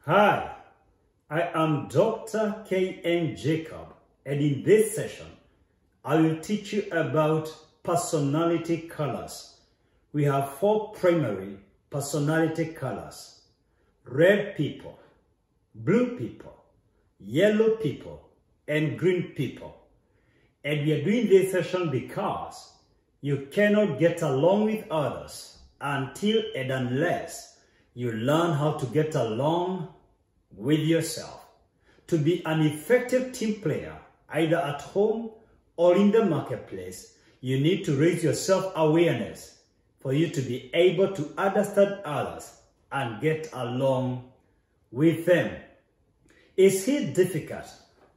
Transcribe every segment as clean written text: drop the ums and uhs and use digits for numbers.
Hi, I am Dr. K.N. Jacob, and in this session, I will teach you about personality colors. We have 4 primary personality colors: red people, blue people, yellow people, and green people. And we are doing this session because you cannot get along with others until and unless you learn how to get along with yourself. To be an effective team player, either at home or in the marketplace, you need to raise your self-awareness for you to be able to understand others and get along with them. Is he difficult,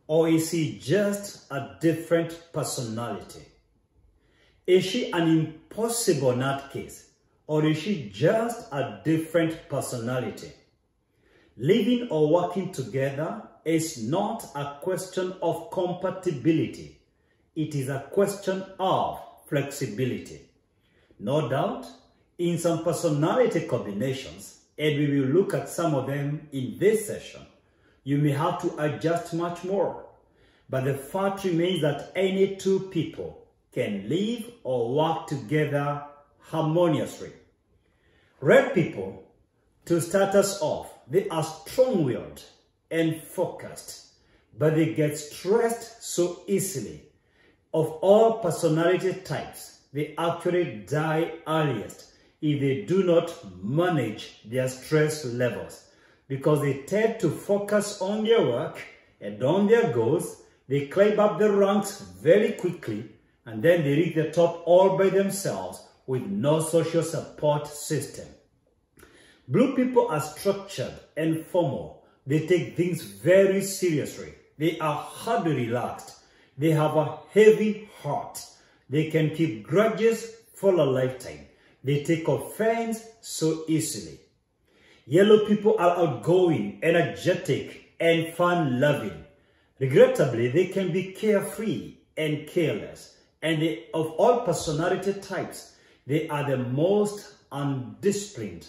or is he just a different personality? Is she an impossible nutcase, or is she just a different personality? Living or working together is not a question of compatibility. It is a question of flexibility. No doubt, in some personality combinations, and we will look at some of them in this session, you may have to adjust much more. But the fact remains that any 2 people can live or work together harmoniously. Red people, to start us off, they are strong-willed and focused, but they get stressed so easily. Of all personality types, they actually die earliest if they do not manage their stress levels, because they tend to focus on their work and on their goals. They climb up the ranks very quickly, and then they reach the top all by themselves with no social support system. Blue people are structured and formal. They take things very seriously. They are hardly relaxed. They have a heavy heart. They can keep grudges for a lifetime. They take offense so easily. Yellow people are outgoing, energetic, and fun-loving. Regrettably, they can be carefree and careless. And of all personality types, they are the most undisciplined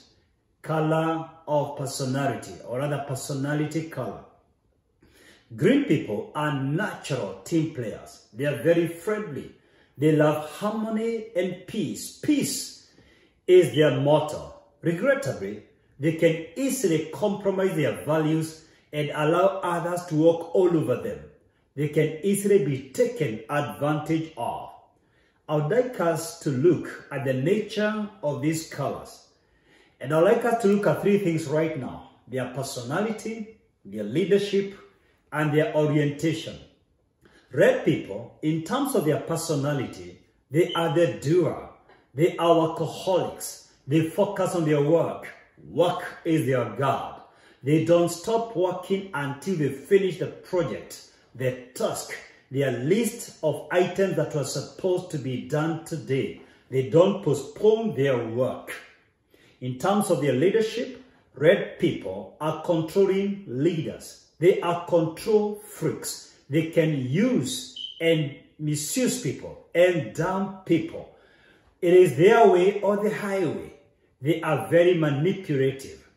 color of personality, or rather personality color. Green people are natural team players. They are very friendly. They love harmony and peace. Peace is their motto. Regrettably, they can easily compromise their values and allow others to walk all over them. They can easily be taken advantage of. I would like us to look at the nature of these colors. And I'd like us to look at 3 things right now: their personality, their leadership, and their orientation. Red people, in terms of their personality, they are the doer. They are workaholics. They focus on their work. Work is their God. They don't stop working until they finish the project, the task, their list of items that were supposed to be done today. They don't postpone their work. In terms of their leadership, red people are controlling leaders. They are control freaks. They can use and misuse people and dump people. It is their way or the highway. They are very manipulative.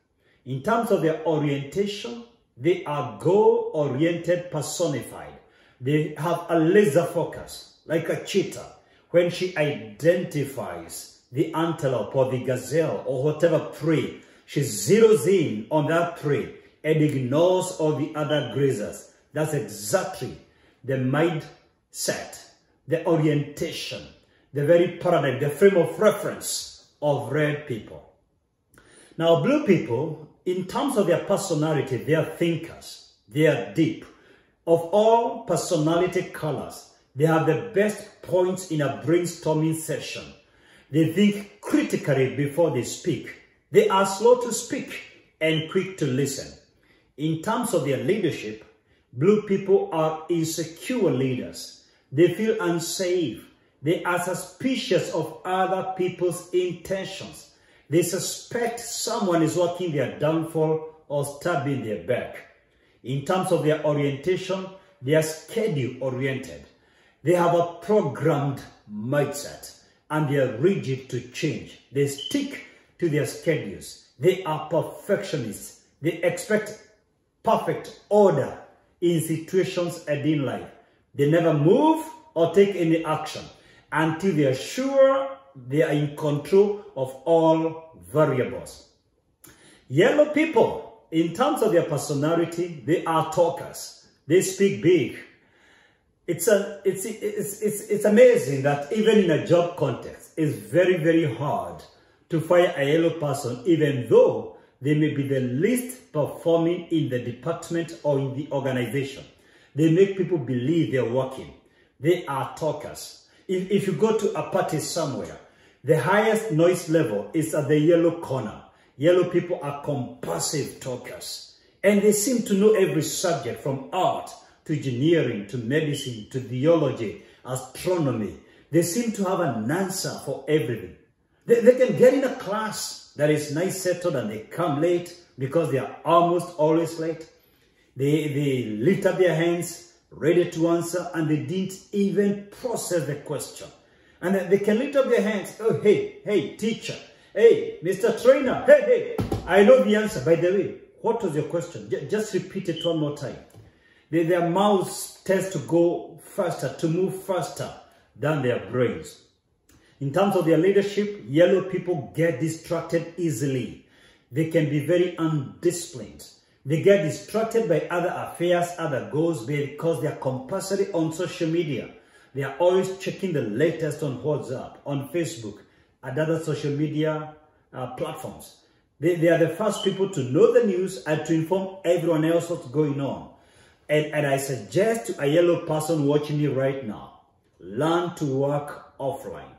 In terms of their orientation, they are goal-oriented personified. They have a laser focus, like a cheetah. When she identifies the antelope or the gazelle or whatever prey, she zeroes in on that prey and ignores all the other grazers. That's exactly the mindset, the orientation, the very paradigm, the frame of reference of red people. Now, blue people, in terms of their personality, they are thinkers. They are deep. Of all personality colors, they have the best points in a brainstorming session. They think critically before they speak. They are slow to speak and quick to listen. In terms of their leadership, blue people are insecure leaders. They feel unsafe. They are suspicious of other people's intentions. They suspect someone is working their downfall or stabbing their back. In terms of their orientation, they are schedule-oriented. They have a programmed mindset, and they are rigid to change. They stick to their schedules. They are perfectionists. They expect perfect order in situations and in life. They never move or take any action until they are sure they are in control of all variables. Yellow people, in terms of their personality, they are talkers. They speak big. It's amazing that even in a job context, it's very, very hard to fire a yellow person, even though they may be the least performing in the department or in the organization. They make people believe they're working. They are talkers. If you go to a party somewhere, the highest noise level is at the yellow corner. Yellow people are compulsive talkers. And they seem to know every subject from art to engineering, to medicine, to theology, astronomy. They seem to have an answer for everything. They can get in a class that is nice settled and they come late because they are almost always late. They lift up their hands, ready to answer, and they didn't even process the question. And they can lift up their hands. Oh, hey, teacher. Hey, Mr. Trainer. Hey, I know the answer. By the way, what was your question? Just repeat it one more time. Their mouths tend to go faster, to move faster than their brains. In terms of their leadership, yellow people get distracted easily. They can be very undisciplined. They get distracted by other affairs, other goals, because they are compulsory on social media. They are always checking the latest on WhatsApp, on Facebook, and other social media platforms. They are the first people to know the news and to inform everyone else what's going on. And I suggest to a yellow person watching me right now, learn to work offline.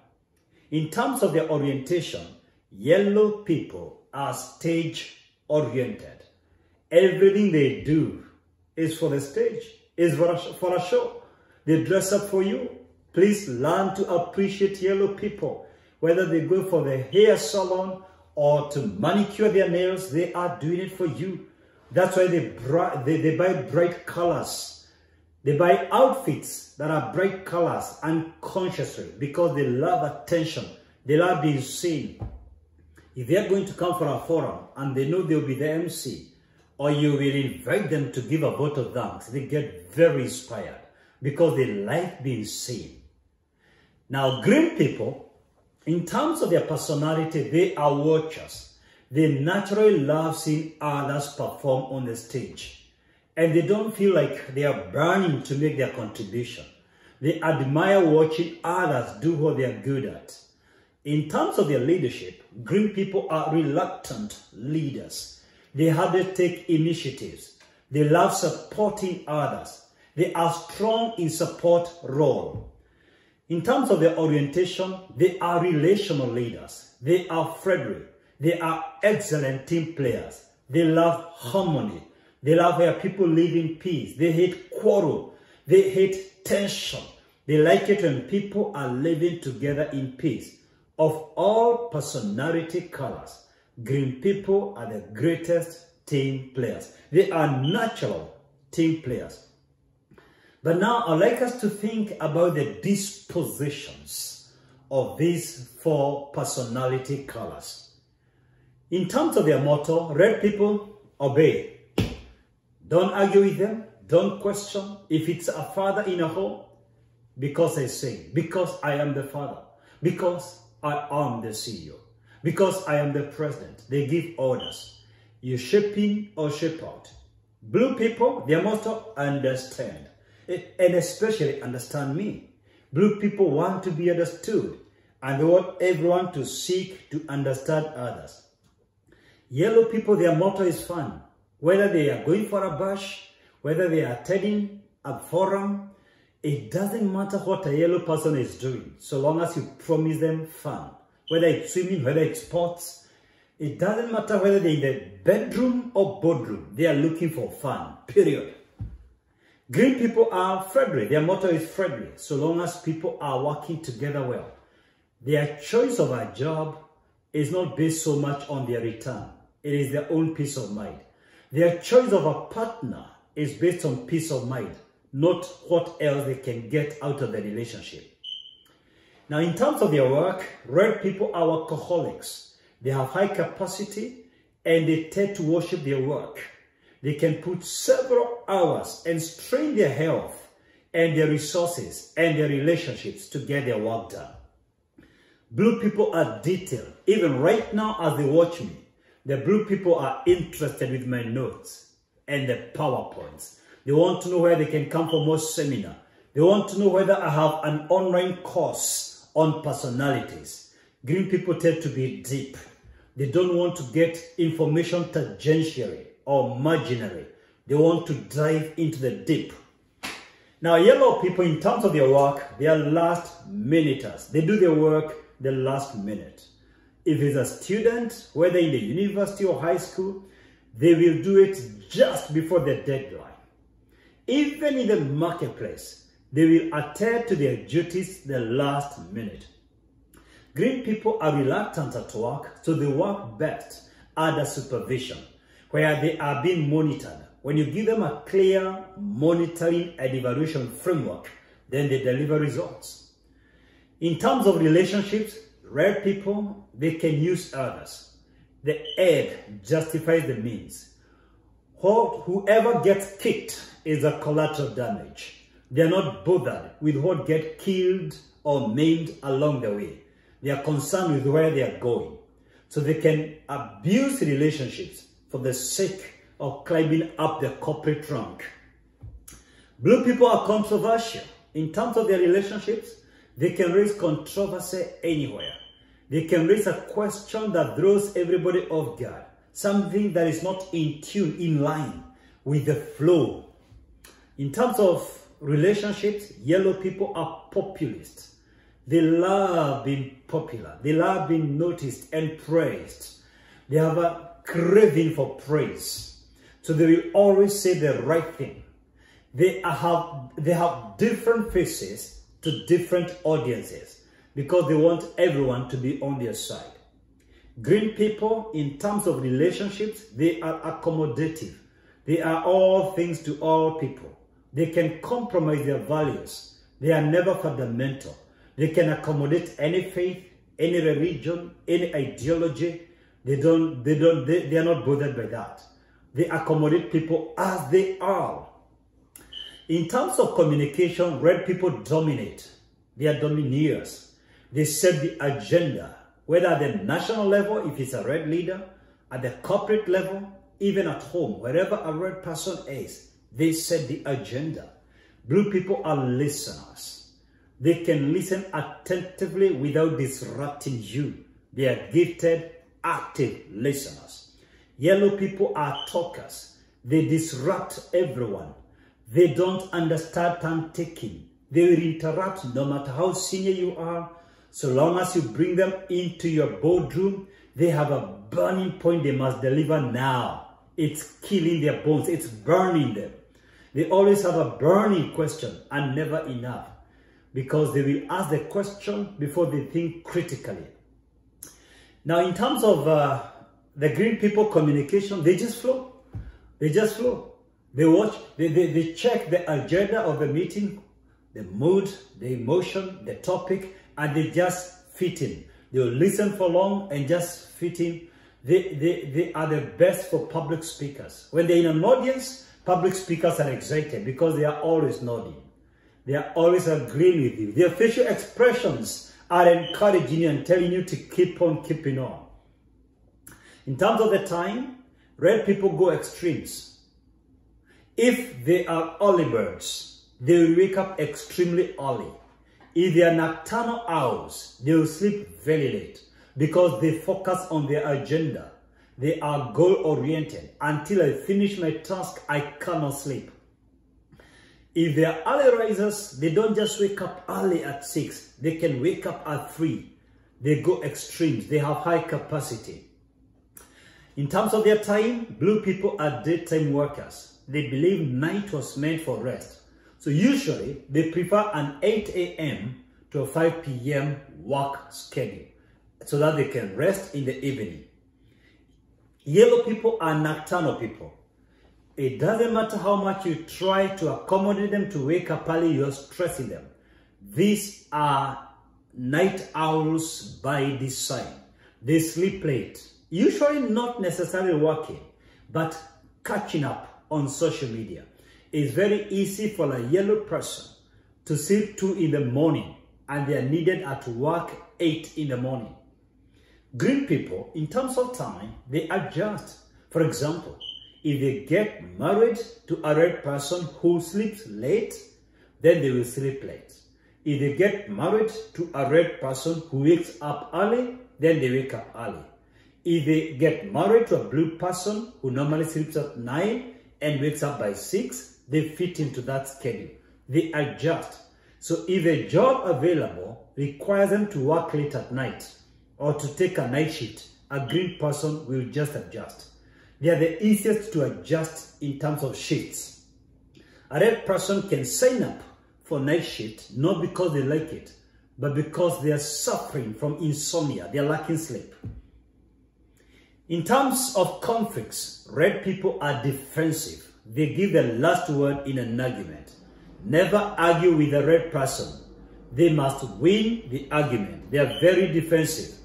In terms of their orientation, yellow people are stage-oriented. Everything they do is for the stage, is for a show. They dress up for you. Please learn to appreciate yellow people. Whether they go for the hair salon or to manicure their nails, they are doing it for you. That's why they buy bright colors. They buy outfits that are bright colors unconsciously because they love attention. They love being seen. If they are going to come for a forum and they know they'll be the MC, or you will invite them to give a vote of thanks, they get very inspired because they like being seen. Now, green people, in terms of their personality, they are watchers. They naturally love seeing others perform on the stage. And they don't feel like they are burning to make their contribution. They admire watching others do what they are good at. In terms of their leadership, green people are reluctant leaders. They hardly take initiatives. They love supporting others. They are strong in support role. In terms of their orientation, they are relational leaders. They are friendly. They are excellent team players. They love harmony. They love where people live in peace. They hate quarrel. They hate tension. They like it when people are living together in peace. Of all personality colors, green people are the greatest team players. They are natural team players. But now I'd like us to think about the dispositions of these four personality colors. In terms of their motto, red people obey. Don't argue with them. Don't question. If it's a father in a home, because I say, because I am the father, because I am the CEO, because I am the president, they give orders. You shape in or shape out. Blue people, their motto, understand. And especially understand me. Blue people want to be understood, and they want everyone to seek to understand others. Yellow people, their motto is fun. Whether they are going for a bash, whether they are attending a forum, it doesn't matter what a yellow person is doing, so long as you promise them fun. Whether it's swimming, whether it's sports, it doesn't matter whether they're in the bedroom or boardroom, they are looking for fun, period. Green people are friendly. Their motto is friendly, so long as people are working together well. Their choice of a job is not based so much on their return. It is their own peace of mind. Their choice of a partner is based on peace of mind, not what else they can get out of the relationship. Now, in terms of their work, red people are workaholics. They have high capacity and they tend to worship their work. They can put several hours and strain their health and their resources and their relationships to get their work done. Blue people are detailed. Even right now as they watch me, the blue people are interested with my notes and the PowerPoints. They want to know where they can come for more seminar. They want to know whether I have an online course on personalities. Green people tend to be deep. They don't want to get information tangentially or marginally. They want to dive into the deep. Now, yellow people, in terms of their work, they are last minuters. They do their work the last minute. If it's a student, whether in the university or high school, they will do it just before the deadline. Even in the marketplace, they will attend to their duties the last minute. Green people are reluctant at work, so they work best under supervision, where they are being monitored. When you give them a clear monitoring and evaluation framework, then they deliver results. In terms of relationships, red people, they can use others. The end justifies the means. Whoever gets kicked is a collateral damage. They are not bothered with what gets killed or maimed along the way. They are concerned with where they are going. So they can abuse relationships for the sake of climbing up the corporate rank. Blue people are controversial. In terms of their relationships, they can raise controversy anywhere. They can raise a question that throws everybody off guard. Something that is not in tune, in line with the flow. In terms of relationships, yellow people are populists. They love being popular. They love being noticed and praised. They have a craving for praise. So they will always say the right thing. They have different faces to different audiences because they want everyone to be on their side. Green people, in terms of relationships, they are accommodative. They are all things to all people. They can compromise their values. They are never fundamental. They can accommodate any faith, any religion, any ideology. They are not bothered by that. They accommodate people as they are. In terms of communication, red people dominate. They are domineers. They set the agenda, whether at the national level, if it's a red leader, at the corporate level, even at home, wherever a red person is, they set the agenda. Blue people are listeners. They can listen attentively without disrupting you. They are gifted, active listeners. Yellow people are talkers. They disrupt everyone. They don't understand turn taking. They will interrupt no matter how senior you are. So long as you bring them into your boardroom, they have a burning point they must deliver now. It's killing their bones. It's burning them. They always have a burning question and never enough because they will ask the question before they think critically. Now, in terms of the green people communication, they just flow. They just flow. They watch, they check the agenda of the meeting, the mood, the emotion, the topic, and they just fit in. They'll listen for long and just fit in. They are the best for public speakers. When they're in an audience, public speakers are excited because they are always nodding. They are always agreeing with you. Their facial expressions are encouraging you and telling you to keep on keeping on. In terms of the time, red people go extremes. If they are early birds, they will wake up extremely early. If they are nocturnal owls, they will sleep very late because they focus on their agenda. They are goal-oriented. Until I finish my task, I cannot sleep. If they are early risers, they don't just wake up early at 6. They can wake up at 3. They go extremes. They have high capacity. In terms of their time, blue people are daytime workers. They believe night was meant for rest. So usually, they prefer an 8 a.m. to a 5 p.m. work schedule so that they can rest in the evening. Yellow people are nocturnal people. It doesn't matter how much you try to accommodate them to wake up early, you're stressing them. These are night owls by design. They sleep late, usually not necessarily working, but catching up on social media. It's very easy for a yellow person to sleep 2 in the morning and they are needed at work 8 in the morning. Green people, in terms of time, they adjust. For example, if they get married to a red person who sleeps late, then they will sleep late. If they get married to a red person who wakes up early, then they wake up early. If they get married to a blue person who normally sleeps at 9 and wakes up by 6, they fit into that schedule. They adjust. So if a job available requires them to work late at night or to take a night shift, a green person will just adjust. They are the easiest to adjust in terms of shifts. A red person can sign up for night shift not because they like it, but because they are suffering from insomnia. They are lacking sleep. In terms of conflicts, red people are defensive. They give the last word in an argument. Never argue with a red person. They must win the argument. They are very defensive.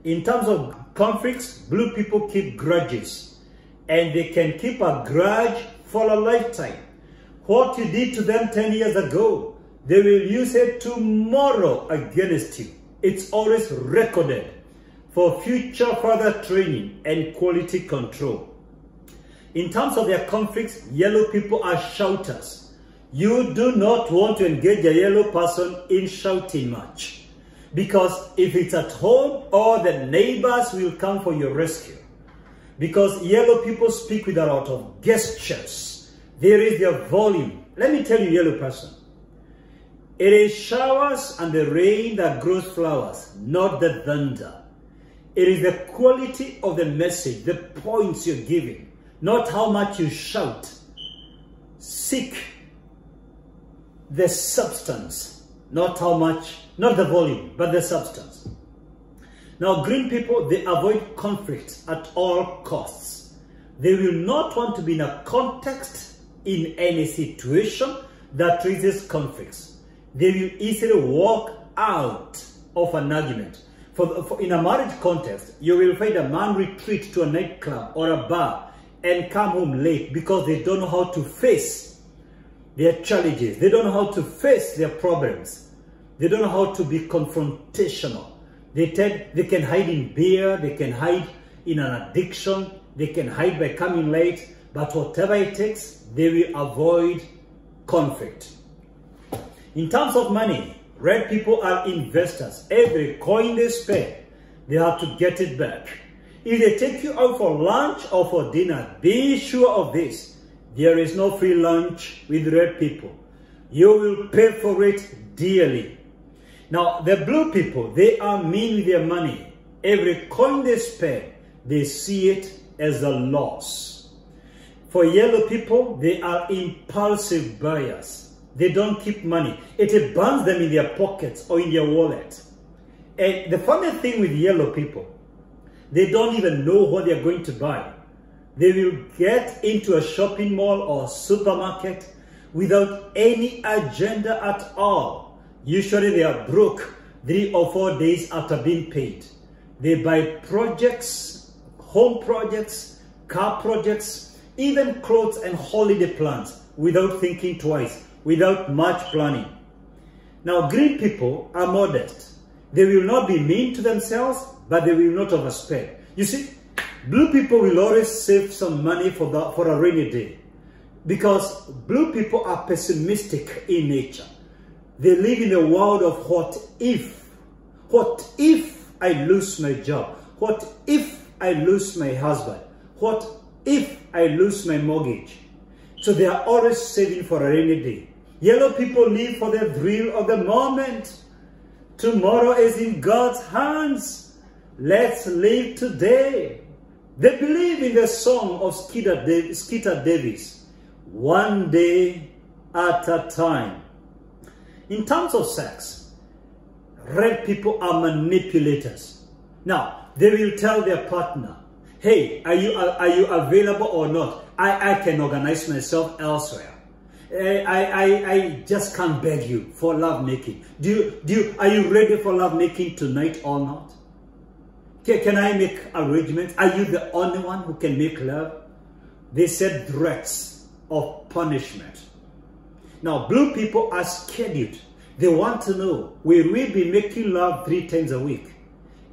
In terms of conflicts, blue people keep grudges, and they can keep a grudge for a lifetime. What you did to them 10 years ago, they will use it tomorrow against you. It's always recorded for future further training and quality control. In terms of their conflicts, yellow people are shouters. You do not want to engage a yellow person in shouting much, because if it's at home, all the neighbors will come for your rescue. Because yellow people speak with a lot of gestures. There is their volume. Let me tell you, yellow person, it is showers and the rain that grows flowers, not the thunder. It is the quality of the message, the points you're giving, not how much you shout. Seek the substance, not how much, not the volume, but the substance. Now, green people, they avoid conflict at all costs. They will not want to be in a context, in any situation that raises conflicts. They will easily walk out of an argument. In a marriage context, you will find a man retreat to a nightclub or a bar and come home late because they don't know how to face their challenges. They don't know how to face their problems. They don't know how to be confrontational. They can hide in beer, they can hide in an addiction, they can hide by coming late, but whatever it takes, they will avoid conflict. In terms of money, red people are investors. Every coin they spend, they have to get it back. If they take you out for lunch or for dinner, be sure of this. There is no free lunch with red people. You will pay for it dearly. Now, the blue people, they are mean with their money. Every coin they spend, they see it as a loss. For yellow people, they are impulsive buyers. They don't keep money. It burns them in their pockets or in their wallet. And the funny thing with yellow people, they don't even know what they're going to buy. They will get into a shopping mall or supermarket without any agenda at all. Usually they are broke 3 or 4 days after being paid. They buy projects, home projects, car projects, even clothes and holiday plans without thinking twice, without much planning. Now, green people are modest. They will not be mean to themselves, but they will not overspend. You see, blue people will always save some money for a rainy day, because blue people are pessimistic in nature. They live in a world of what if. What if I lose my job? What if I lose my husband? What if I lose my mortgage? So they are always saving for a rainy day. Yellow people live for the thrill of the moment. Tomorrow is in God's hands. Let's live today. They believe in the song of Skeeter Davis, one day at a time. In terms of sex, red people are manipulators. Now, they will tell their partner, hey, are you available or not? I can organize myself elsewhere. I just can't beg you for love making. Are you ready for love making tonight or not? Can I make arrangements? Are you the only one who can make love? they said threats of punishment. Now, blue people are scheduled. They want to know, will we be making love 3 times a week?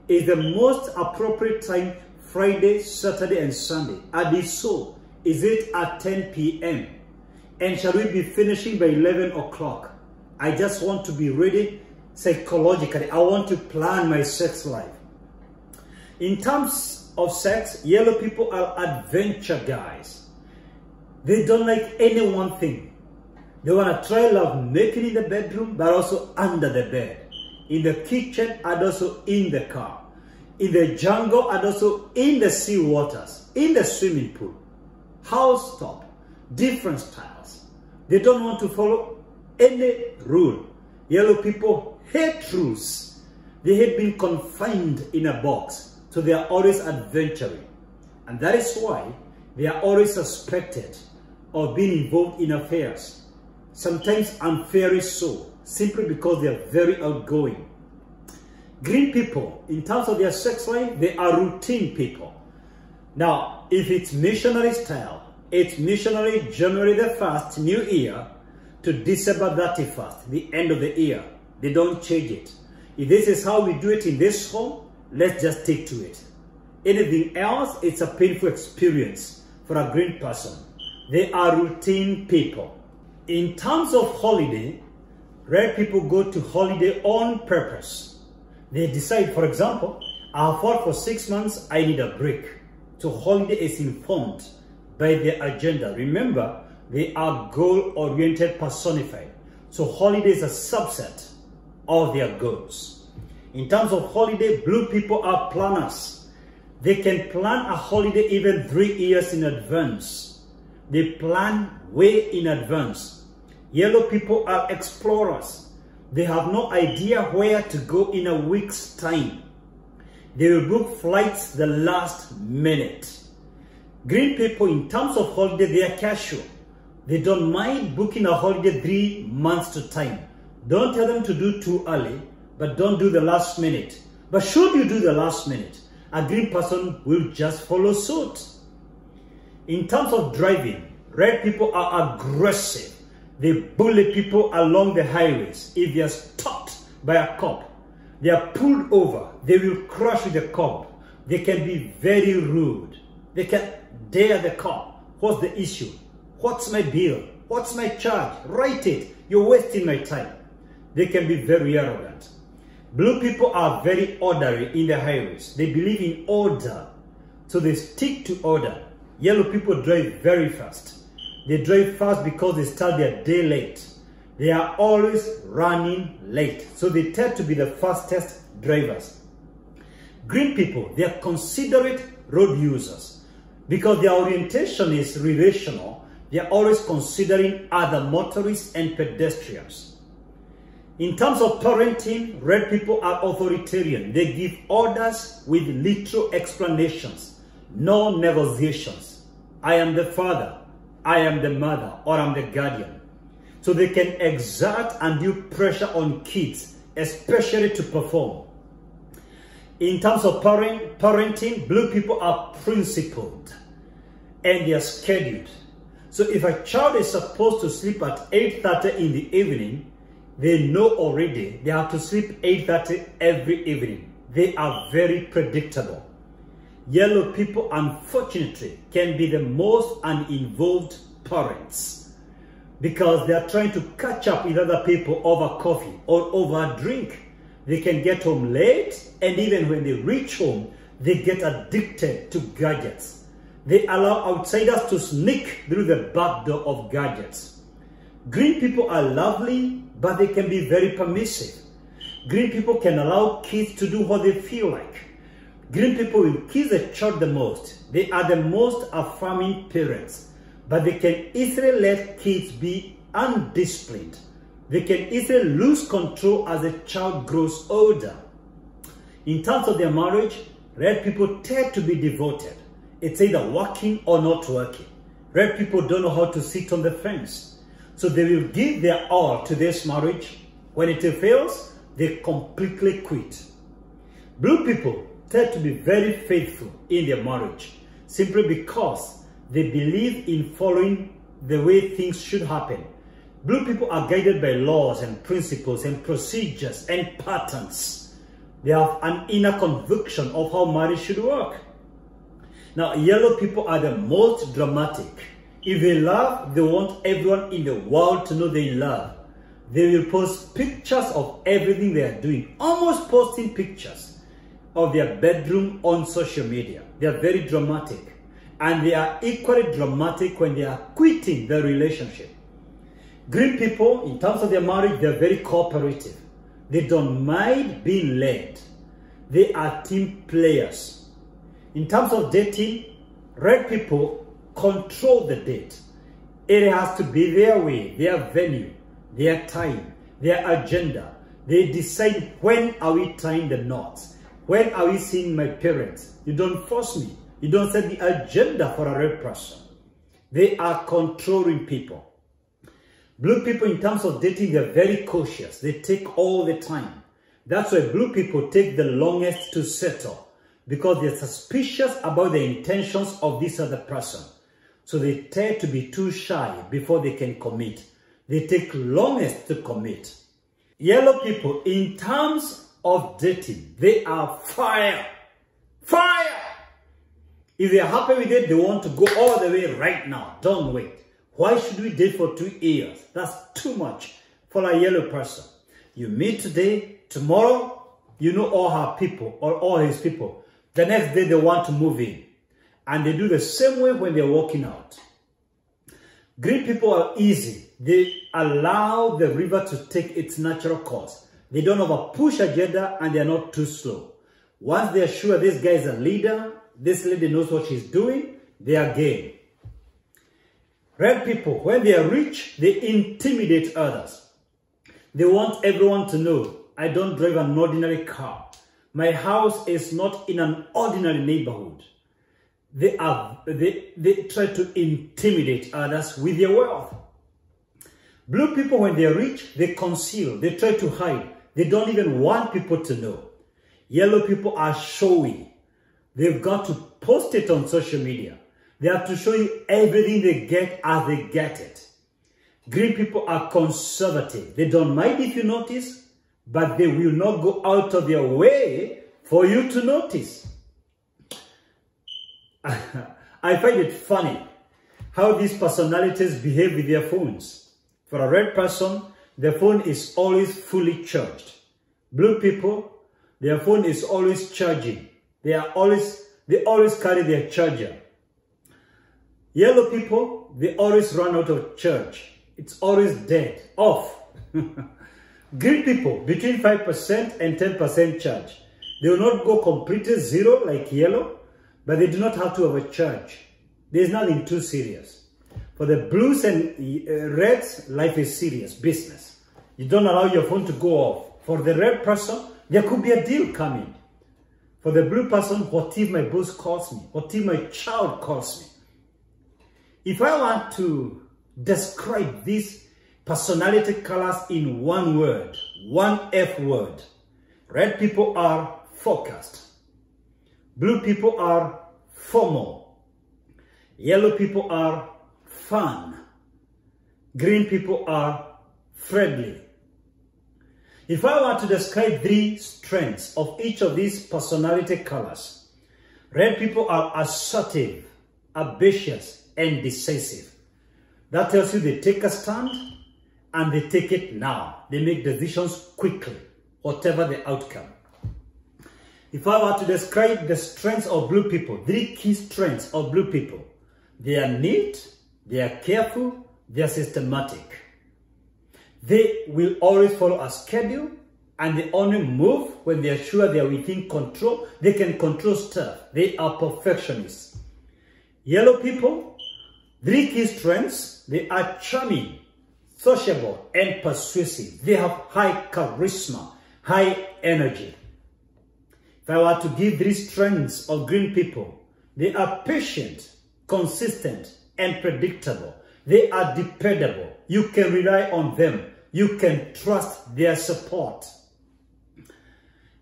Is the most appropriate time Friday, Saturday, and Sunday? And if so, is it at 10 p.m.? And shall we be finishing by 11 o'clock? I just want to be ready psychologically. I want to plan my sex life. In terms of sex, yellow people are adventure guys. They don't like any one thing. They want to try love naked in the bedroom, but also under the bed, in the kitchen, and also in the car, in the jungle, and also in the sea waters, in the swimming pool, house top, different styles. They don't want to follow any rule. Yellow people hate rules. They hate being confined in a box, so they are always adventuring. And that is why they are always suspected of being involved in affairs. Sometimes unfairly so, simply because they are very outgoing. Green people, in terms of their sex life, they are routine people. Now, if it's missionary style, it's missionary January the 1st, New Year, to December 31st, the end of the year. They don't change it. If this is how we do it in this home, let's just stick to it. Anything else, it's a painful experience for a green person. They are routine people. In terms of holiday, red people go to holiday on purpose. They decide, for example, I have worked for 6 months, I need a break. So holiday is informed by their agenda. Remember, they are goal-oriented personified. So holiday is a subset of their goals. In terms of holiday, blue people are planners. They can plan a holiday even 3 years in advance. They plan way in advance. Yellow people are explorers. They have no idea where to go in a week's time. They will book flights the last minute. Green people, in terms of holiday, they are casual. They don't mind booking a holiday 3 months to time. Don't tell them to do too early, but don't do the last minute. But should you do the last minute, a green person will just follow suit. In terms of driving, red people are aggressive. They bully people along the highways. If they are stopped by a cop, they are pulled over, they will crash with the cop. They can be very rude. They can dare the cop. What's the issue? What's my bill? What's my charge? Write it. You're wasting my time. They can be very arrogant. Blue people are very orderly in the highways. They believe in order, so they stick to order. Yellow people drive very fast. They drive fast because they start their day late. They are always running late, so they tend to be the fastest drivers. Green people, they are considerate road users. Because their orientation is relational, they are always considering other motorists and pedestrians. In terms of parenting, red people are authoritarian. They give orders with literal explanations, no negotiations. I am the father, I am the mother, or I'm the guardian. So they can exert undue pressure on kids, especially to perform. In terms of parenting, blue people are principled and they are scheduled. So if a child is supposed to sleep at 8:30 in the evening, they know already they have to sleep 8:30 every evening. They are very predictable. Yellow people, unfortunately, can be the most uninvolved parents because they are trying to catch up with other people over coffee or over a drink. They can get home late, and even when they reach home, they get addicted to gadgets. They allow outsiders to sneak through the back door of gadgets. Green people are lovely, but they can be very permissive. Green people can allow kids to do what they feel like. Green people will kiss the child the most. They are the most affirming parents, but they can easily let kids be undisciplined. They can easily lose control as the child grows older. In terms of their marriage, red people tend to be devoted. It's either working or not working. Red people don't know how to sit on the fence. So they will give their all to this marriage. When it fails, they completely quit. Blue people tend to be very faithful in their marriage simply because They believe in following the way things should happen. Blue people are guided by laws and principles and procedures and patterns. They have an inner conviction of how marriage should work. Now, yellow people are the most dramatic. If they love, they want everyone in the world to know they love. They will post pictures of everything they are doing, almost posting pictures of their bedroom on social media. They are very dramatic. And they are equally dramatic when they are quitting the relationship. Green people, in terms of their marriage, they are very cooperative. They don't mind being led. They are team players. In terms of dating, red people control the date. It has to be their way, their venue, their time, their agenda. They decide, when are we tying the knots? When are we seeing my parents? You don't force me. You don't set the agenda for a red person. They are controlling people. Blue people, in terms of dating, they're very cautious. They take all the time. That's why blue people take the longest to settle, because they're suspicious about the intentions of this other person. So they tend to be too shy before they can commit. They take longest to commit. Yellow people, in terms of dating, they are fire. Fire! If they are happy with it, they want to go all the way right now. Don't wait. Why should we date for 2 years? That's too much for a yellow person. You meet today, tomorrow, you know all her people or all his people. The next day, they want to move in. And they do the same way when they're walking out. Green people are easy. They allow the river to take its natural course. They don't have a push agenda, and they're not too slow. Once they're sure this guy is a leader, this lady knows what she's doing, they are game. Red people, when they are rich, they intimidate others. They want everyone to know, I don't drive an ordinary car. My house is not in an ordinary neighborhood. They try to intimidate others with their wealth. Blue people, when they are rich, they conceal. They try to hide. They don't even want people to know. Yellow people are showy. They've got to post it on social media. They have to show you everything they get as they get it. Green people are conservative. They don't mind if you notice, but they will not go out of their way for you to notice. I find it funny how these personalities behave with their phones. For a red person, their phone is always fully charged. Blue people, their phone is always charging. They always carry their charger. Yellow people, they always run out of charge. It's always dead, off. Green people, between 5% and 10% charge. They will not go completely zero like yellow, but they do not have to have a charge. There's nothing too serious. For the blues and reds, life is serious, business. You don't allow your phone to go off. For the red person, there could be a deal coming. For the blue person, what if my boss calls me? What if my child calls me? If I want to describe these personality colors in one word, one F word, red people are focused. Blue people are formal. Yellow people are fun. Green people are friendly. If I want to describe 3 strengths of each of these personality colors, red people are assertive, ambitious, and decisive. That tells you they take a stand and they take it now. They make decisions quickly, whatever the outcome. If I were to describe the strengths of blue people, 3 key strengths of blue people, they are neat, they are careful, they are systematic. They will always follow a schedule, and they only move when they are sure they are within control. They can control stuff. They are perfectionists. Yellow people, 3 key strengths, they are charming, sociable, and persuasive. They have high charisma, high energy. If I were to give 3 strengths of green people, they are patient, consistent, and predictable. They are dependable. You can rely on them. You can trust their support.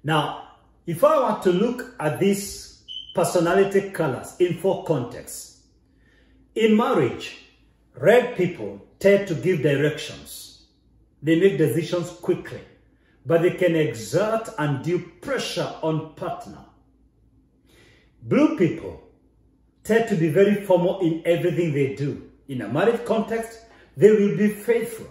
Now, if I were to look at these personality colors in 4 contexts, In marriage, red people tend to give directions. They make decisions quickly, but they can exert undue pressure on partner. Blue people tend to be very formal in everything they do. In a marriage context, they will be faithful,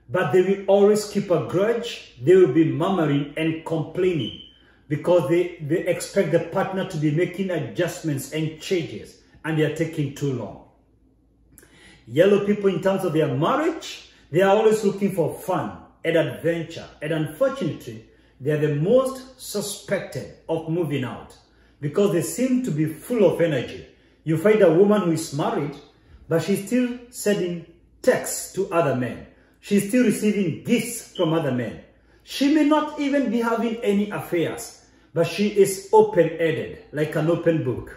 but they will always keep a grudge. They will be murmuring and complaining because they expect the partner to be making adjustments and changes, and they are taking too long. Yellow people, in terms of their marriage, they are always looking for fun and adventure, and unfortunately, they are the most suspected of moving out because they seem to be full of energy. You find a woman who is married, but she's still sending texts to other men. She's still receiving gifts from other men. She may not even be having any affairs, but she is open-ended, like an open book.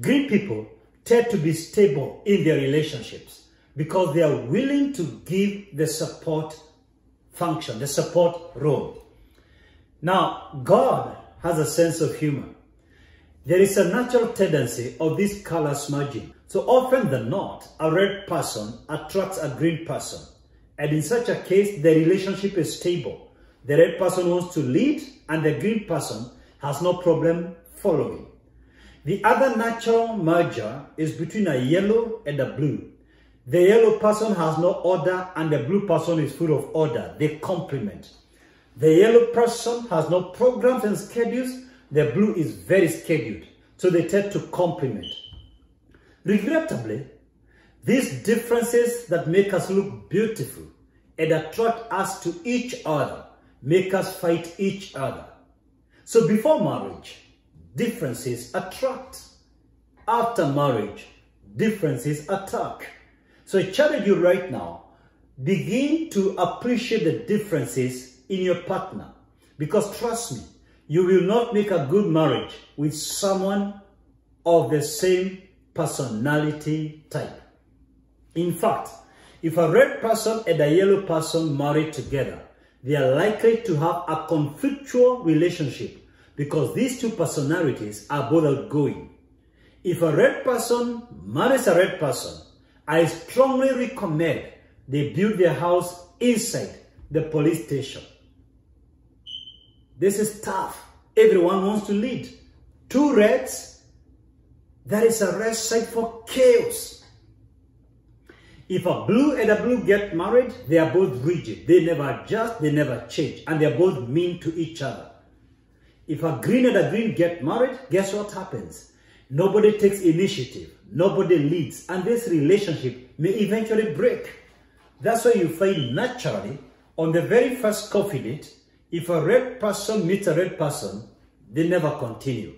Green people tend to be stable in their relationships because they are willing to give the support function, the support role. Now, God has a sense of humor. There is a natural tendency of these colors merging. So often than not, a red person attracts a green person. And in such a case, the relationship is stable. The red person wants to lead and the green person has no problem following. The other natural merger is between a yellow and a blue. The yellow person has no order and the blue person is full of order. They complement. The yellow person has no programs and schedules. The blue is very scheduled. So they tend to complement. Regrettably, these differences that make us look beautiful and attract us to each other make us fight each other. So before marriage, differences attract. After marriage, differences attack. So I challenge you right now, begin to appreciate the differences in your partner. Because trust me, you will not make a good marriage with someone of the same personality type. In fact, if a red person and a yellow person marry together, they are likely to have a conflictual relationship because these two personalities are both outgoing. If a red person marries a red person, I strongly recommend they build their house inside the police station. This is tough. Everyone wants to lead. Two reds, that is a recipe for chaos. If a blue and a blue get married, they are both rigid. They never adjust, they never change, and they are both mean to each other. If a green and a green get married, guess what happens? Nobody takes initiative, nobody leads, and this relationship may eventually break. That's why you find naturally, on the very first coffee date, if a red person meets a red person, they never continue.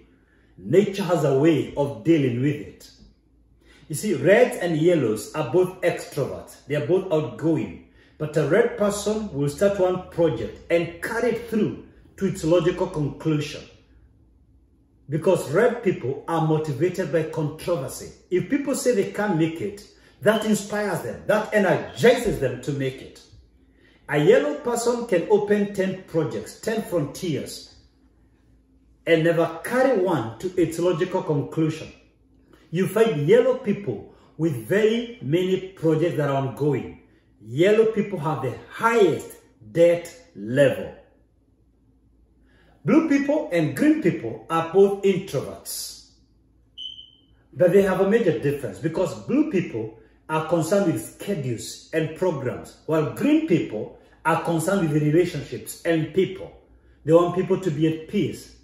Nature has a way of dealing with it. You see, reds and yellows are both extroverts. They are both outgoing. But a red person will start one project and carry it through to its logical conclusion. Because red people are motivated by controversy. If people say they can't make it, that inspires them. That energizes them to make it. A yellow person can open 10 projects, 10 frontiers, and never carry one to its logical conclusion. You find yellow people with very many projects that are ongoing. Yellow people have the highest debt level. Blue people and green people are both introverts. But they have a major difference because blue people are concerned with schedules and programs, while green people are concerned with relationships and people. They want people to be at peace.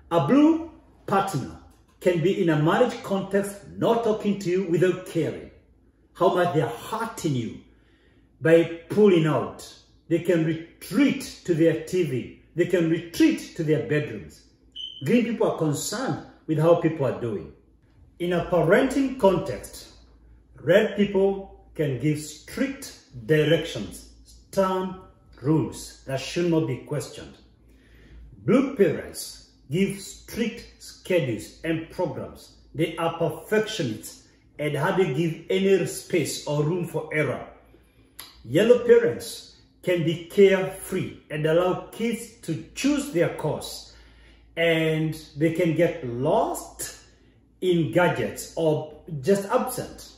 A blue partner can be in a marriage context not talking to you without caring how much they are hurting you by pulling out. They can retreat to their TV. They can retreat to their bedrooms. Green people are concerned with how people are doing. In a parenting context, red people can give strict directions, stern rules that should not be questioned. Blue parents give strict schedules and programs. They are perfectionists and hardly give any space or room for error. Yellow parents can be carefree and allow kids to choose their course, and they can get lost in gadgets or just absent.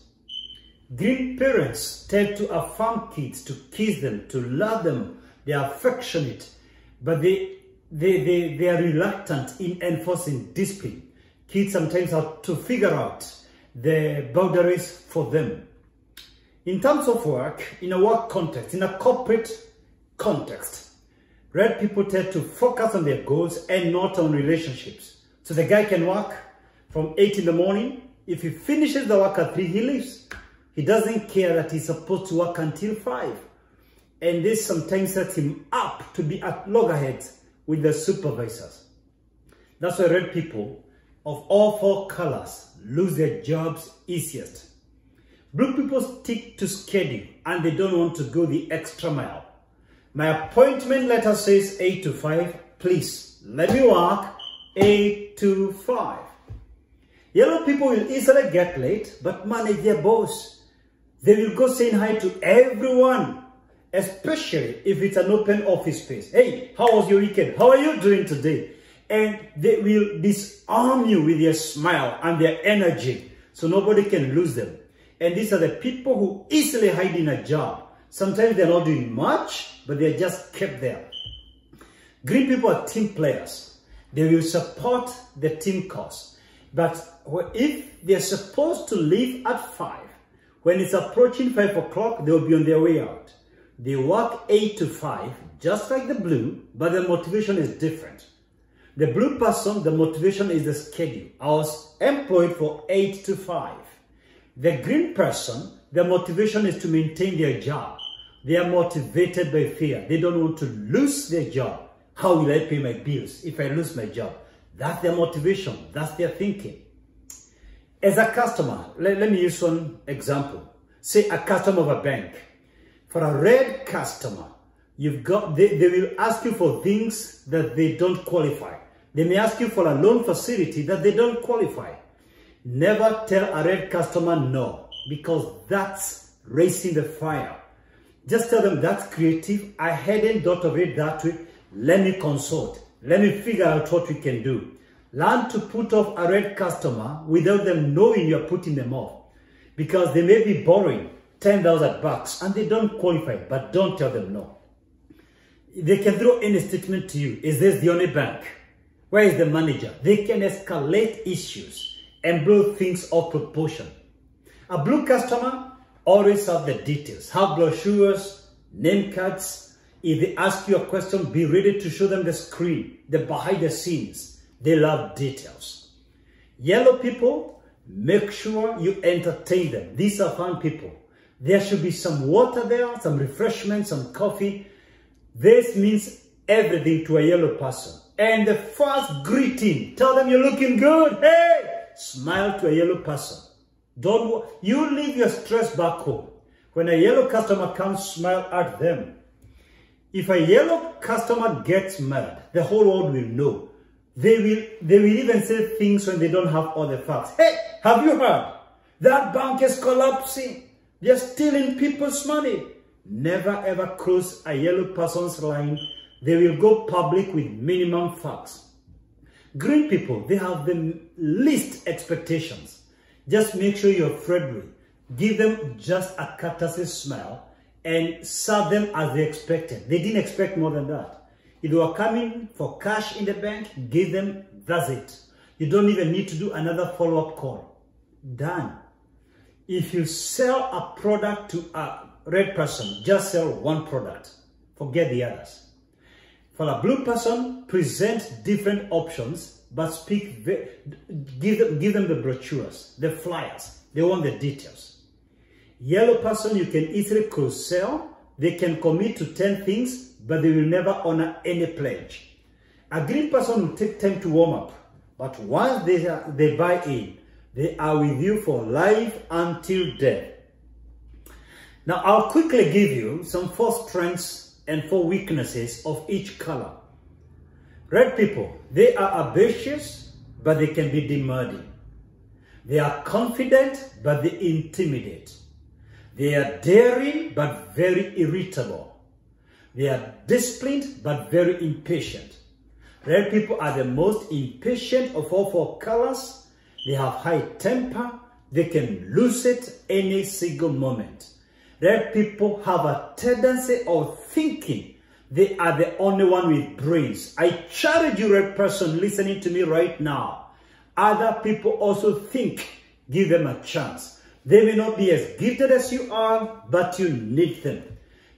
Green parents tend to affirm kids, to kiss them, to love them. They are affectionate, but they are reluctant in enforcing discipline. Kids sometimes have to figure out the boundaries for them. In terms of work, in a work context, in a corporate context, red people tend to focus on their goals and not on relationships. So the guy can work from 8 in the morning. If he finishes the work at 3, he leaves. He doesn't care that he's supposed to work until 5. And this sometimes sets him up to be at loggerheads with the supervisors. That's why red people of all 4 colors lose their jobs easiest. Blue people stick to schedule and they don't want to go the extra mile. My appointment letter says 8 to 5. Please, let me work 8 to 5. Yellow people will easily get late but manage their boss. They will go saying hi to everyone, especially if it's an open office space. Hey, how was your weekend? How are you doing today? And they will disarm you with their smile and their energy so nobody can lose them. And these are the people who easily hide in a job. Sometimes they're not doing much, but they're just kept there. Green people are team players. They will support the team cause. But if they're supposed to leave at 5, when it's approaching 5 o'clock, they'll be on their way out. They work 8 to 5, just like the blue, but the motivation is different. The blue person, the motivation is the schedule. I was employed for 8 to 5. The green person, the motivation is to maintain their job. They are motivated by fear. They don't want to lose their job. How will I pay my bills if I lose my job? That's their motivation. That's their thinking. As a customer, let me use one example. Say a customer of a bank. For a red customer, they will ask you for things that they don't qualify. They may ask you for a loan facility that they don't qualify. Never tell a red customer no, because that's raising the fire. Just tell them that's creative. I hadn't thought of it that way. Let me consult. Let me figure out what we can do. Learn to put off a red customer without them knowing you're putting them off. Because they may be borrowing $10,000 and they don't qualify, but don't tell them no. They can throw any statement to you. Is this the only bank? Where is the manager? They can escalate issues and blow things off proportion. A blue customer always have the details. Have brochures, name cards. If they ask you a question, be ready to show them the screen, the behind the scenes. They love details. Yellow people, make sure you entertain them. These are fun people. There should be some water there, some refreshment, some coffee. This means everything to a yellow person. And the first greeting, tell them you're looking good. Hey, smile to a yellow person. You leave your stress back home. When a yellow customer comes, smile at them. If a yellow customer gets mad, the whole world will know. They will even say things when they don't have all the facts. Hey, have you heard? That bank is collapsing. They're stealing people's money. Never ever cross a yellow person's line. They will go public with minimum facts. Green people, they have the least expectations. Just make sure you're friendly. Give them just a courtesy smile and serve them as they expected. They didn't expect more than that. If you are coming for cash in the bank, give them, that's it. You don't even need to do another follow-up call. Done. If you sell a product to a red person, just sell one product. Forget the others. For a blue person, present different options, but give them the brochures, the flyers. They want the details. Yellow person, you can easily cross-sell. They can commit to 10 things, but they will never honor any pledge. A green person will take time to warm up, but once they buy in, they are with you for life until death. Now, I'll quickly give you some 4 strengths and 4 weaknesses of each color. Red people, they are ambitious, but they can be demanding. They are confident, but they intimidate. They are daring, but very irritable. They are disciplined, but very impatient. Red people are the most impatient of all 4 colors, They have high temper. They can lose it any single moment. Red people have a tendency of thinking they are the only one with brains. I challenge you, red person listening to me right now. Other people also think. Give them a chance. They may not be as gifted as you are, but you need them.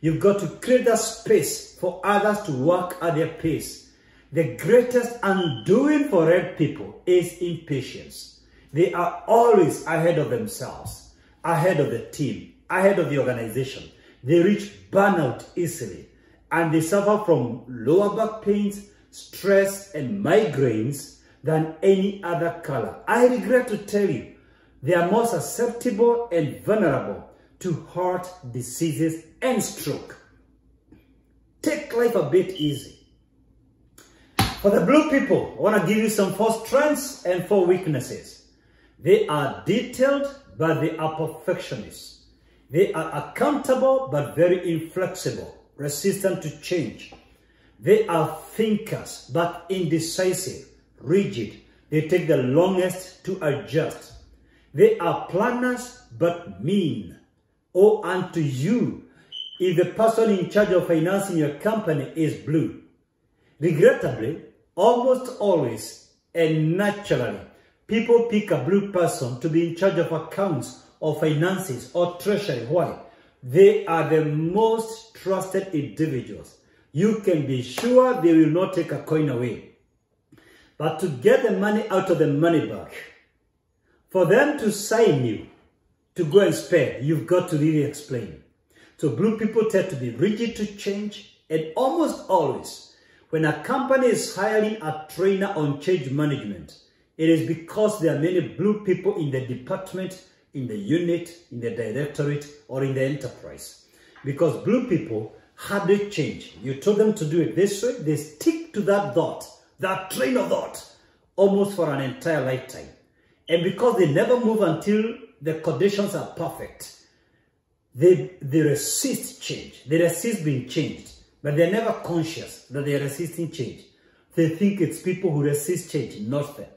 You've got to create that space for others to work at their pace. The greatest undoing for red people is impatience. They are always ahead of themselves, ahead of the team, ahead of the organization. They reach burnout easily, and they suffer from lower back pains, stress, and migraines than any other color. I regret to tell you, they are more susceptible and vulnerable to heart diseases and stroke. Take life a bit easy. For the blue people, I want to give you some 4 strengths and 4 weaknesses. They are detailed, but they are perfectionists. They are accountable, but very inflexible, resistant to change. They are thinkers, but indecisive, rigid. They take the longest to adjust. They are planners, but mean. Oh, unto you, if the person in charge of financing your company is blue. Regrettably, almost always and naturally, people pick a blue person to be in charge of accounts or finances or treasury. Why? They are the most trusted individuals. You can be sure they will not take a coin away. But to get the money out of the money bag, for them to sign you to go and spend, you've got to really explain. So blue people tend to be rigid to change, and almost always, when a company is hiring a trainer on change management, it is because there are many blue people in the department, in the unit, in the directorate, or in the enterprise. Because blue people hardly change. You told them to do it this way, they stick to that thought, that train of thought, almost for an entire lifetime. And because they never move until the conditions are perfect, they resist change. They resist being changed, but they're never conscious that they're resisting change. They think it's people who resist change, not them.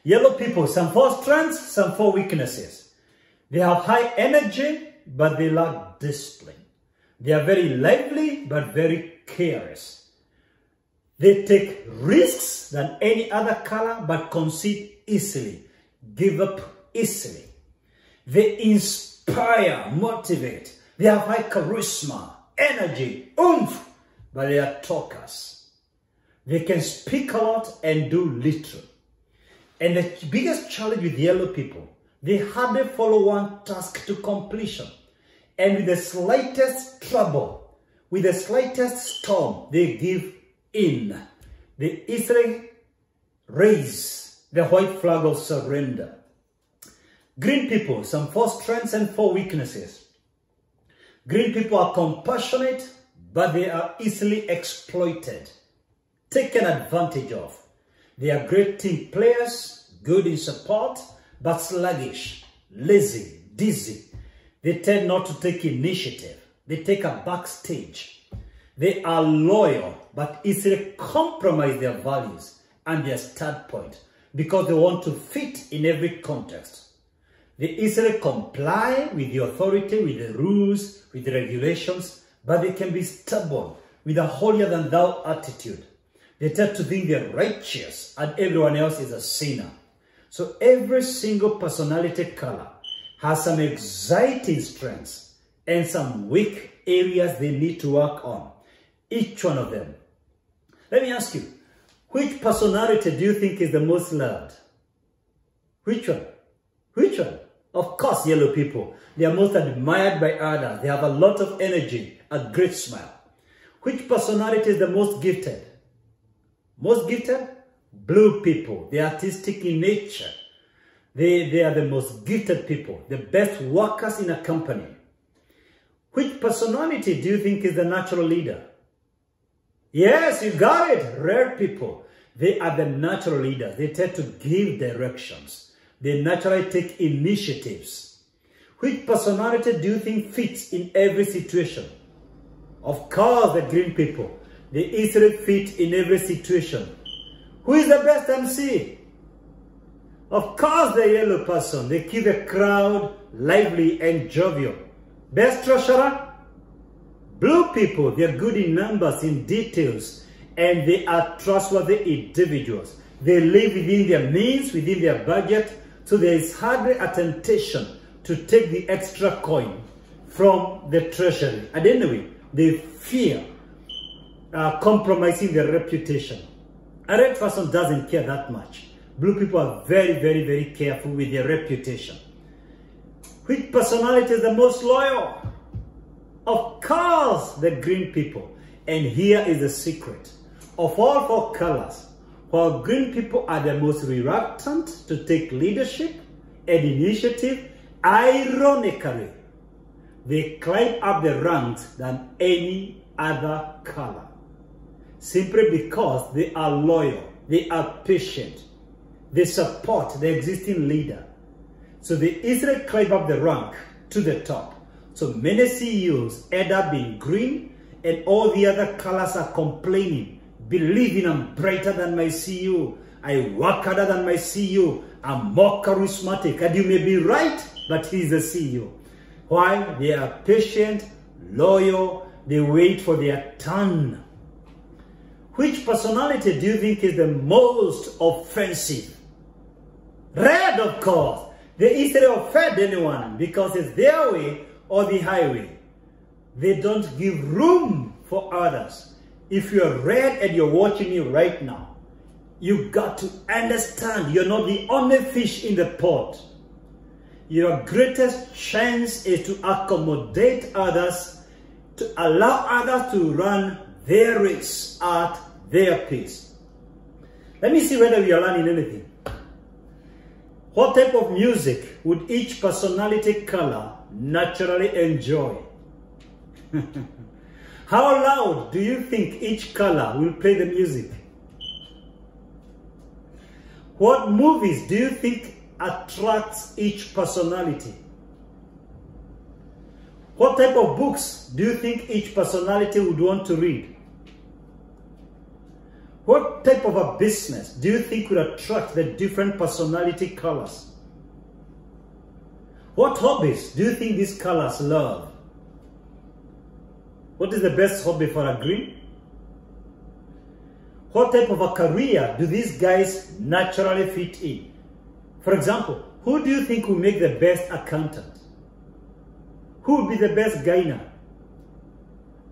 Yellow people, some 4 strengths, some 4 weaknesses. They have high energy, but they lack discipline. They are very lively, but very careless. They take risks than any other color, but concede easily, give up easily. They inspire, motivate. They have high charisma, energy, oomph, but they are talkers. They can speak a lot and do little. And the biggest challenge with yellow people, they hardly follow one task to completion. And with the slightest trouble, with the slightest storm, they give in. They easily raise the white flag of surrender. Green people, some 4 strengths and 4 weaknesses. Green people are compassionate, but they are easily exploited, taken advantage of. They are great team players, good in support, but sluggish, lazy, dizzy. They tend not to take initiative. They take a backstage. They are loyal, but easily compromise their values and their standpoint because they want to fit in every context. They easily comply with the authority, with the rules, with the regulations, but they can be stubborn with a holier-than-thou attitude. They tend to think they're righteous and everyone else is a sinner. So every single personality color has some exciting strengths and some weak areas they need to work on. Each one of them. Let me ask you, which personality do you think is the most loved? Which one? Which one? Of course, yellow people. They are most admired by others. They have a lot of energy, a great smile. Which personality is the most gifted? Most gifted? Blue people. They are artistic in nature. They are the most gifted people, the best workers in a company. Which personality do you think is the natural leader? Yes, you got it. Red people. They are the natural leaders. They tend to give directions. They naturally take initiatives. Which personality do you think fits in every situation? Of course, the green people. They easily fit in every situation. Who is the best MC? Of course, the yellow person, they keep the crowd lively and jovial. Best treasurer? Blue people, they're good in numbers, in details, and they are trustworthy individuals. They live within their means, within their budget, so there is hardly a temptation to take the extra coin from the treasury. And anyway, they fear compromising their reputation. A red person doesn't care that much. Blue people are very, very, very careful with their reputation. Which personality is the most loyal? Of course, the green people. And here is the secret. Of all four colors, while green people are the most reluctant to take leadership and initiative, ironically, they climb up the ranks than any other color. Simply because they are loyal, they are patient, they support the existing leader. So they easily climb up the rank to the top. So many CEOs end up being green, and all the other colors are complaining, believing I'm brighter than my CEO, I work harder than my CEO, I'm more charismatic. And you may be right, but he's the CEO. Why? They are patient, loyal, they wait for their turn. Which personality do you think is the most offensive? Red, of course. They easily offend anyone because it's their way or the highway. They don't give room for others. If you're red and you're watching me right now, you got to understand you're not the only fish in the pot. Your greatest chance is to accommodate others, to allow others to run their race at their pace. Let me see whether we are learning anything. What type of music would each personality color naturally enjoy? How loud do you think each color will play the music? What movies do you think attracts each personality? What type of books do you think each personality would want to read? What type of a business do you think would attract the different personality colors? What hobbies do you think these colors love? What is the best hobby for a green? What type of a career do these guys naturally fit in? For example, who do you think will make the best accountant? Who will be the best gynae?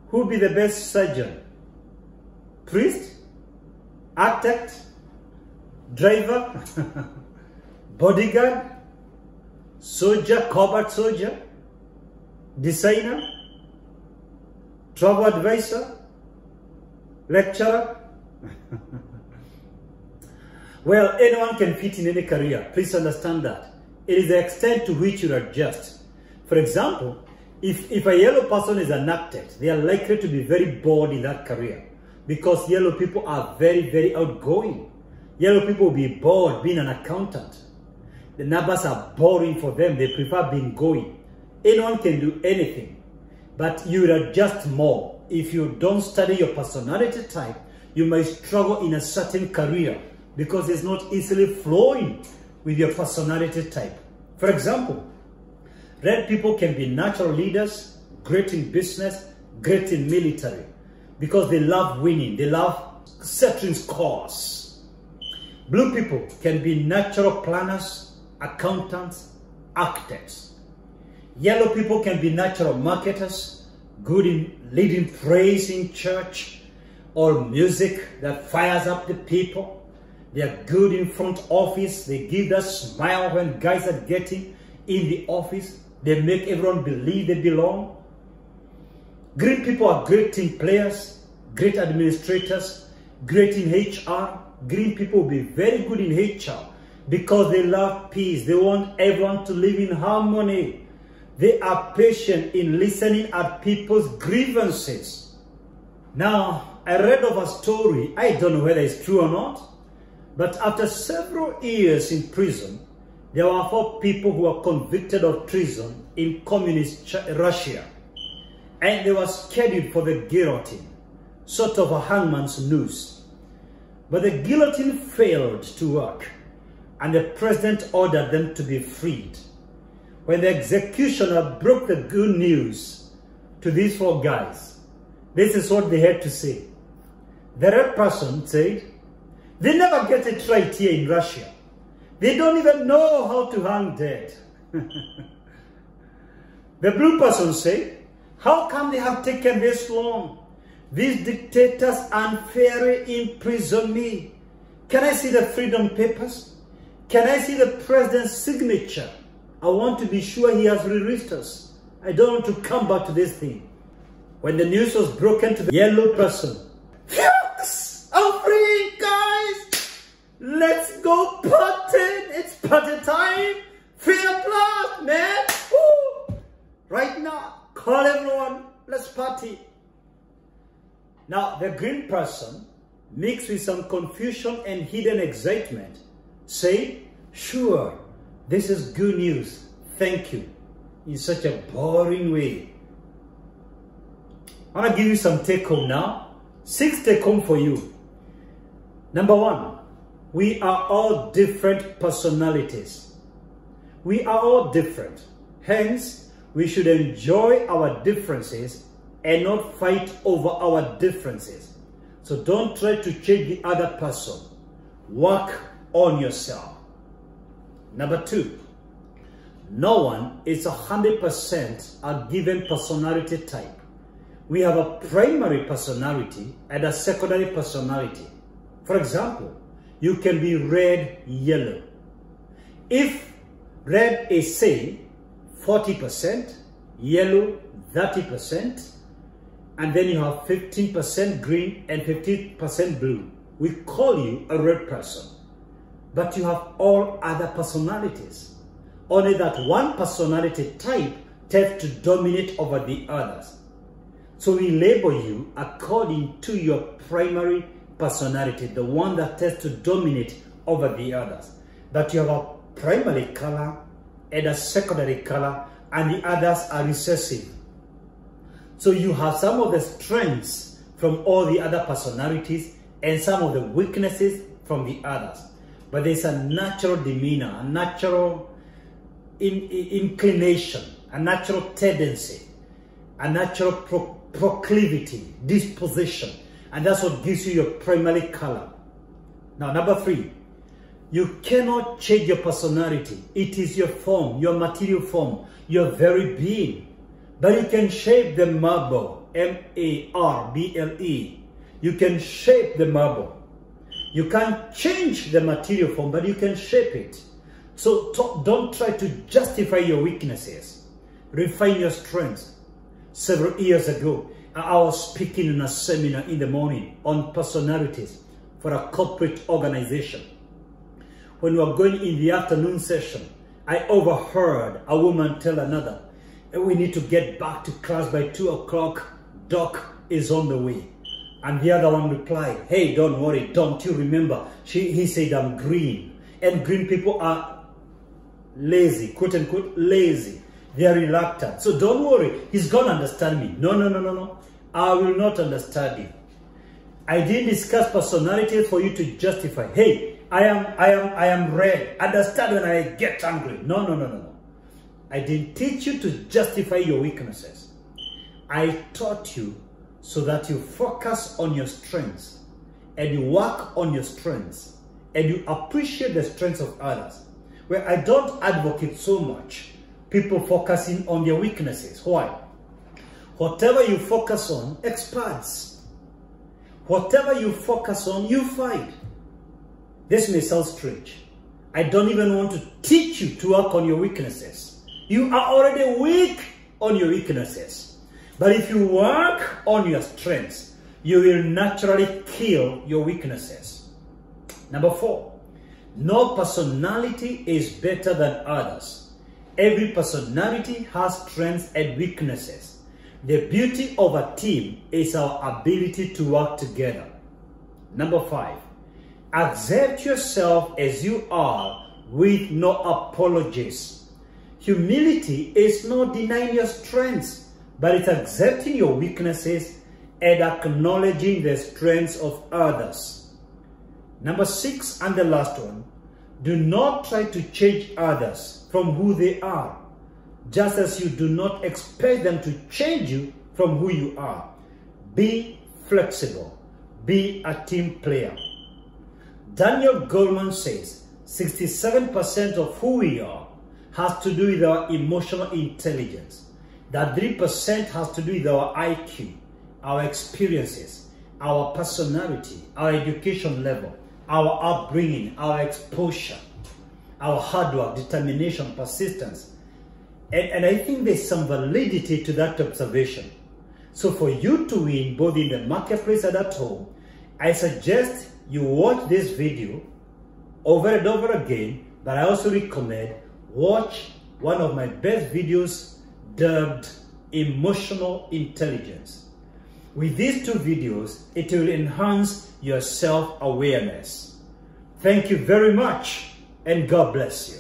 Who will be the best surgeon? Priest? Architect? Driver? Bodyguard? Soldier? Combat soldier? Designer? Travel advisor? Lecturer? Well, anyone can fit in any career. Please understand that. It is the extent to which you adjust. For example, if a yellow person is an architect, they are likely to be very bored in that career because yellow people are very, very outgoing. Yellow people will be bored being an accountant. The numbers are boring for them. They prefer being going. Anyone can do anything, but you will adjust more. If you don't study your personality type, you might struggle in a certain career because it's not easily flowing with your personality type. For example, red people can be natural leaders, great in business, great in military, because they love winning, they love setting scores. Blue people can be natural planners, accountants, architects. Yellow people can be natural marketers, good in leading praise in church or music that fires up the people. They are good in front office. They give that smile when guys are getting in the office. They make everyone believe they belong. Green people are great team players, great administrators, great in HR. Green people will be very good in HR because they love peace. They want everyone to live in harmony. They are patient in listening at people's grievances. Now, I read of a story, I don't know whether it's true or not, but after several years in prison, there were 4 people who were convicted of treason in communist Russia. And they were scheduled for the guillotine, sort of a hangman's noose. But the guillotine failed to work. and the president ordered them to be freed. When the executioner broke the good news to these 4 guys, this is what they had to say. The red person said, they never get it right here in Russia. They don't even know how to hang dead. The blue person said, how come they have taken this long? These dictators unfairly imprison me. Can I see the freedom papers? Can I see the president's signature? I want to be sure he has released us. I don't want to come back to this thing. When the news was broken to the yellow person, yes, I'm free, guys. Let's go party. It's party time. Free applause, man. Woo. Right now, call everyone. Let's party. Now, the green person, mixed with some confusion and hidden excitement, said, sure, this is good news. Thank you. In such a boring way. I want to give you some take home now. 6 take home for you. Number 1, we are all different personalities. We are all different. Hence, we should enjoy our differences and not fight over our differences. So don't try to change the other person. Work on yourself. Number 2, no one is 100% a given personality type. We have a primary personality and a secondary personality. For example, you can be red, yellow. If red is, say, 40%, yellow 30%, and then you have 15% green and 15% blue, we call you a red person. But you have all other personalities. Only that one personality type tends to dominate over the others. So we label you according to your primary personality, the one that tends to dominate over the others. But you have a primary color and a secondary color, and the others are recessive. So you have some of the strengths from all the other personalities and some of the weaknesses from the others. But there's a natural demeanor, a natural inclination, a natural tendency, a natural proclivity, disposition. And that's what gives you your primary color. Now, number 3, you cannot change your personality. It is your form, your material form, your very being. But you can shape the marble, M-A-R-B-L-E. You can shape the marble. You can't change the material form, but you can shape it. So don't try to justify your weaknesses. Refine your strengths. Several years ago, I was speaking in a seminar in the morning on personalities for a corporate organization. When we were going in the afternoon session, I overheard a woman tell another, we need to get back to class by 2 o'clock. Doc is on the way. And the other one replied, hey, don't worry, don't you remember? He said, I'm green. And green people are lazy, quote unquote, lazy. They are reluctant. So don't worry, he's going to understand me. No. I will not understand you. I didn't discuss personality for you to justify. Hey, I am red. Understand when I get angry. No. I didn't teach you to justify your weaknesses. I taught you so that you focus on your strengths and you work on your strengths and you appreciate the strengths of others. Where I don't advocate so much people focusing on their weaknesses. Why? Whatever you focus on expands. Whatever you focus on, you find. This may sound strange. I don't even want to teach you to work on your weaknesses. You are already weak on your weaknesses. But if you work on your strengths, you will naturally kill your weaknesses. Number 4, no personality is better than others. Every personality has strengths and weaknesses. The beauty of a team is our ability to work together. Number 5, accept yourself as you are with no apologies. Humility is not denying your strengths, but it's accepting your weaknesses and acknowledging the strengths of others. Number 6, and the last one, Do not try to change others from who they are, just as you do not expect them to change you from who you are. Be flexible. Be a team player. Daniel Goleman says 67% of who we are has to do with our emotional intelligence. That 3% has to do with our IQ, our experiences, our personality, our education level, our upbringing, our exposure, our hard work, determination, persistence. And I think there's some validity to that observation. So for you to win both in the marketplace and at home, I suggest you watch this video over and over again, but I also recommend watch one of my best videos dubbed Emotional Intelligence. With these two videos, it will enhance your self-awareness. Thank you very much, and God bless you.